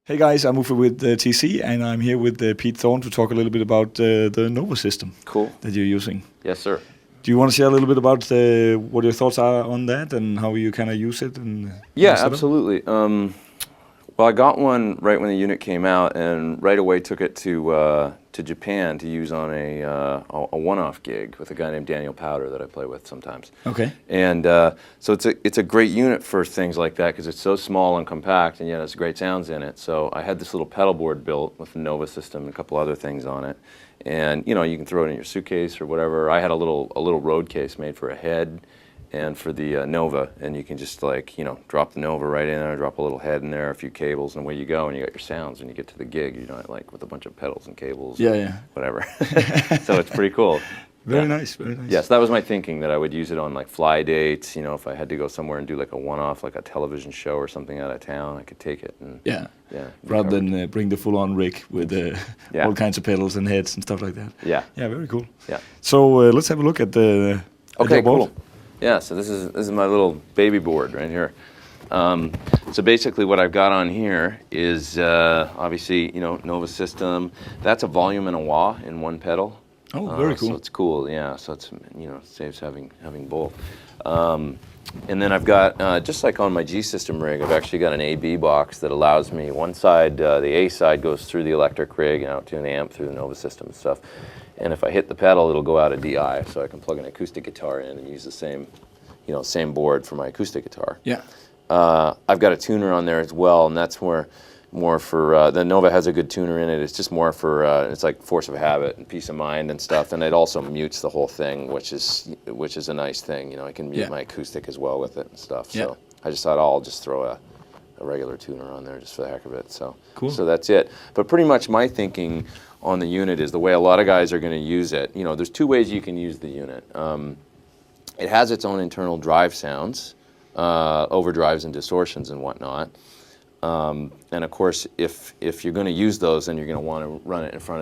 Hey guys, I'm Uffe with TC, and I'm here with Pete Thorn to talk a little bit about the Nova system that you're using. Yes, sir. Do you want to share a little bit about what your thoughts are on that and how you kind of use it? Yeah, absolutely. Well, I got one right when the unit came out, and right away took it to Japan to use on a one-off gig with a guy named Daniel Powder that I play with sometimes. Okay. And so it's a great unit for things like that because it's so small and compact, and yet it's great sounds in it. So I had this little pedal board built with the Nova system and a couple other things on it, and you know, you can throw it in your suitcase or whatever. I had a little road case made for a head and for the Nova, and you can just, like, you know, drop the Nova right in there, drop a little head in there, a few cables, and away you go, and you got your sounds when you get to the gig, you know, like with a bunch of pedals and cables, whatever. So it's pretty cool. Very nice, very nice. Yes, that was my thinking, that I would use it on like fly dates, you know, if I had to go somewhere and do like a one-off, like a television show or something out of town, I could take it. And, rather than bring the full-on rig with all kinds of pedals and heads and stuff like that. Yeah. Yeah, very cool. Yeah. So let's have a look at the okay, cool. Yeah, so this is my little baby board right here. So basically what I've got on here is obviously, you know, Nova system. That's a volume and a wah in one pedal. Oh, very cool. So it's cool, yeah. So it's, you know, it saves having both. And then I've got, just like on my G system rig, I've actually got an AB box that allows me, one side, the A side goes through the electric rig and out to an amp through the Nova system and stuff. And if I hit the pedal, it'll go out a DI, so I can plug an acoustic guitar in and use the same, you know, same board for my acoustic guitar. Yeah. I've got a tuner on there as well, and that's more for, the Nova has a good tuner in it. It's just more for, it's like force of habit and peace of mind and stuff, and it also mutes the whole thing, which is a nice thing. You know, I can mute my acoustic as well with it and stuff. So I just thought I'll just throw a regular tuner on there just for the heck of it. So cool. So that's it. But pretty much my thinking on the unit is the way a lot of guys are going to use it. You know, there's two ways you can use the unit. It has its own internal drive sounds, overdrives and distortions and whatnot. And of course, if you're going to use those, then you're going to want to run it in front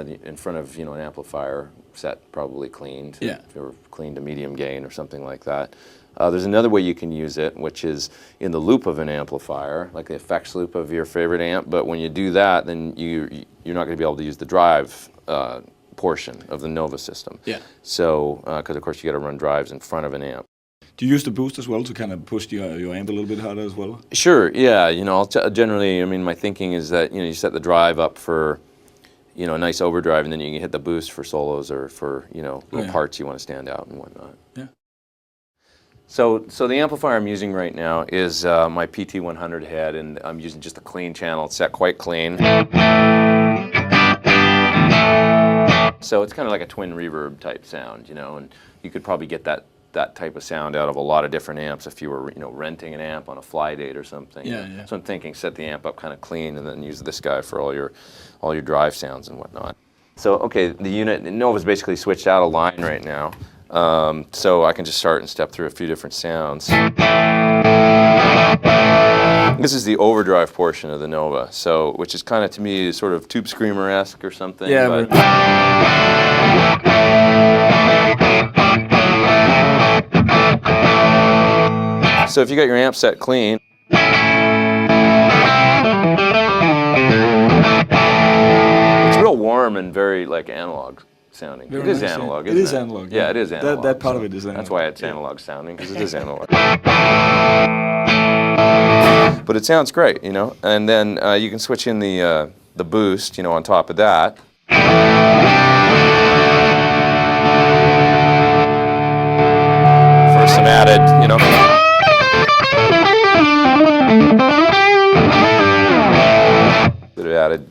of you know, an amplifier set, probably cleaned. Yeah. If you're cleaned to medium gain or something like that. There's another way you can use it, which is in the loop of an amplifier, like the effects loop of your favorite amp. But when you do that, then you're not going to be able to use the drive portion of the Nova system. Yeah. So, because of course you got to run drives in front of an amp. Do you use the boost as well to kind of push your amp a little bit harder as well? Sure. Yeah. You know, generally, I mean, my thinking is that, you know, you set the drive up for, you know, a nice overdrive, and then you can hit the boost for solos or for, you know, little parts you want to stand out and whatnot. Yeah. So the amplifier I'm using right now is my PT100 head, and I'm using just a clean channel. It's set quite clean. So it's kind of like a twin reverb type sound, you know, and you could probably get that type of sound out of a lot of different amps if you were, you know, renting an amp on a fly date or something. Yeah. So I'm thinking set the amp up kind of clean and then use this guy for all your drive sounds and whatnot. So okay, the unit, Nova's basically switched out a line right now. So I can just start and step through a few different sounds. This is the overdrive portion of the Nova, so which is kind of, to me, sort of Tube Screamer-esque or something. Yeah. But so if you got your amp set clean, it's real warm and very like analog sounding. Very it is nice, analog, yeah. isn't it? It is analog. Yeah, it is analog. That part of it is analog. That's why it's analog sounding, because it is analog. But it sounds great, you know. And then you can switch in the boost, you know, on top of that. For some added, you know. Bit of added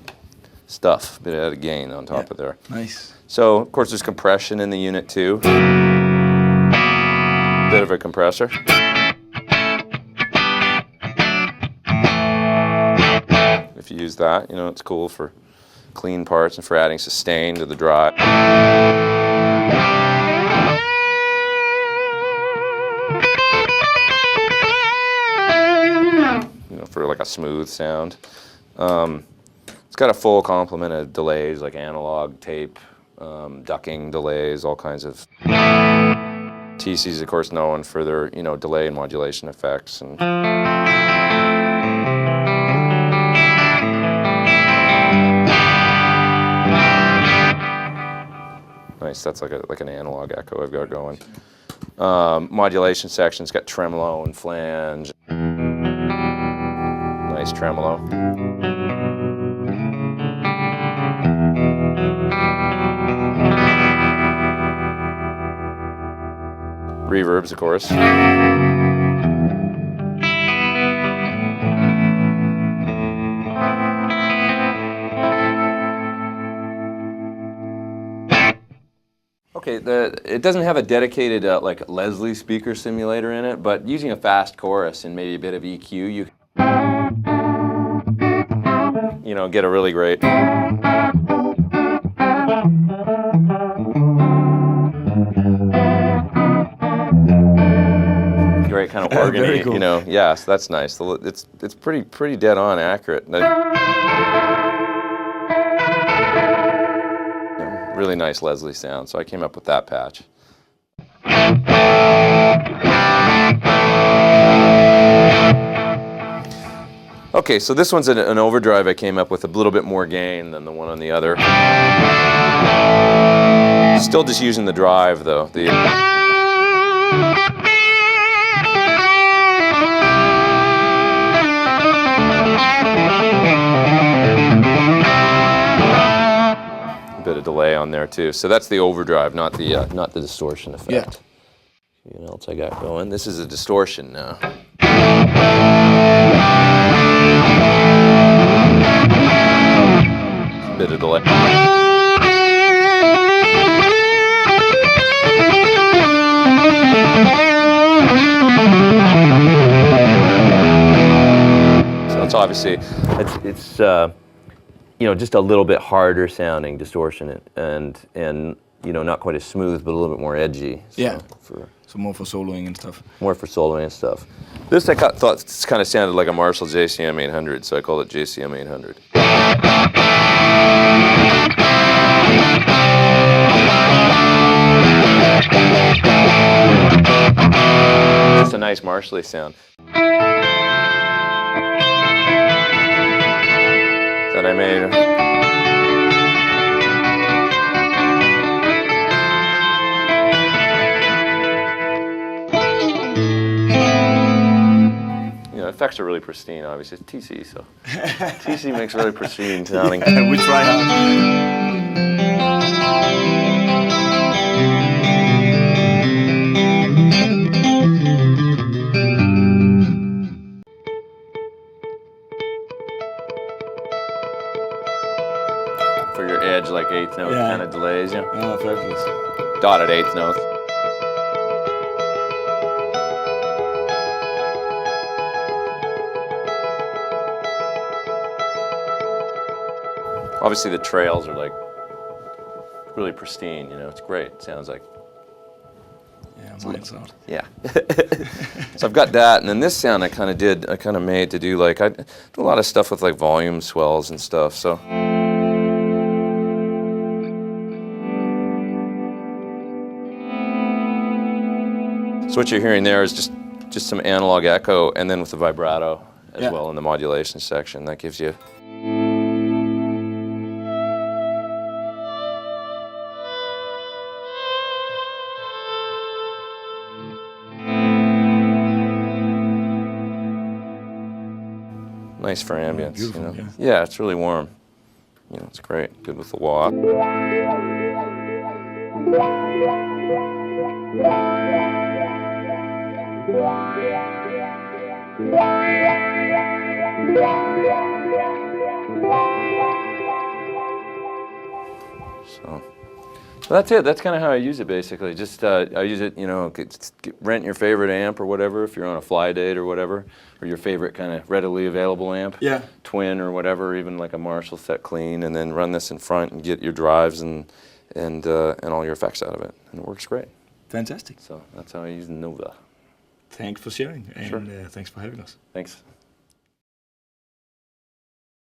stuff, bit of added gain on top of there. Nice. So, of course, there's compression in the unit too. Bit of a compressor. If you use that, you know, it's cool for clean parts and for adding sustain to the drive. You know, for like a smooth sound. It's got a full complement of delays, like analog, tape, ducking delays, all kinds of. TC's, of course, known for their, you know, delay and modulation effects, and nice. That's like an analog echo I've got going. Modulation section's got tremolo and flange. Nice tremolo. Reverbs, of course. Okay, it doesn't have a dedicated like Leslie speaker simulator in it, but using a fast chorus and maybe a bit of EQ, you know, get a really great. Great kind of organ, cool. You know. Yeah, so that's nice. It's pretty dead on accurate. Really nice Leslie sound, so I came up with that patch. Okay, so this one's an overdrive I came up with, a little bit more gain than the one on the other. Still just using the drive though. Bit of delay on there too, so that's the overdrive, not the distortion effect. Yeah. See what else I got going? This is a distortion now. Bit of delay. So it's obviously it's you know, just a little bit harder sounding distortion and you know, not quite as smooth, but a little bit more edgy. So yeah. So more for soloing and stuff. More for soloing and stuff. This I thought this kind of sounded like a Marshall JCM 800, so I called it JCM 800. It's a nice Marshall-y sound. That I made. You know, effects are really pristine, obviously. It's TC, so TC makes really pristine sounding. We try hard. For your edge, like eighth note kind of delays, yeah. Oh, fabulous. Dotted eighth notes. Obviously, the trails are like really pristine. You know, it's great. It sounds like. Yeah, mine's not. Yeah. So I've got that, and then this sound I kind of made to do like I do a lot of stuff with like volume swells and stuff. So. So what you're hearing there is just some analog echo, and then with the vibrato as well in the modulation section. That gives you. Nice for ambience. You know? Yeah, it's really warm. You know, it's great. Good with the wah. So that's it. That's kind of how I use it, basically. Just I use it, you know, rent your favorite amp or whatever if you're on a fly date or whatever, or your favorite kind of readily available amp, twin or whatever, even like a Marshall set clean, and then run this in front and get your drives and all your effects out of it, and it works great. Fantastic. So that's how I use Nova. Thanks for sharing, and thanks for having us. Thanks.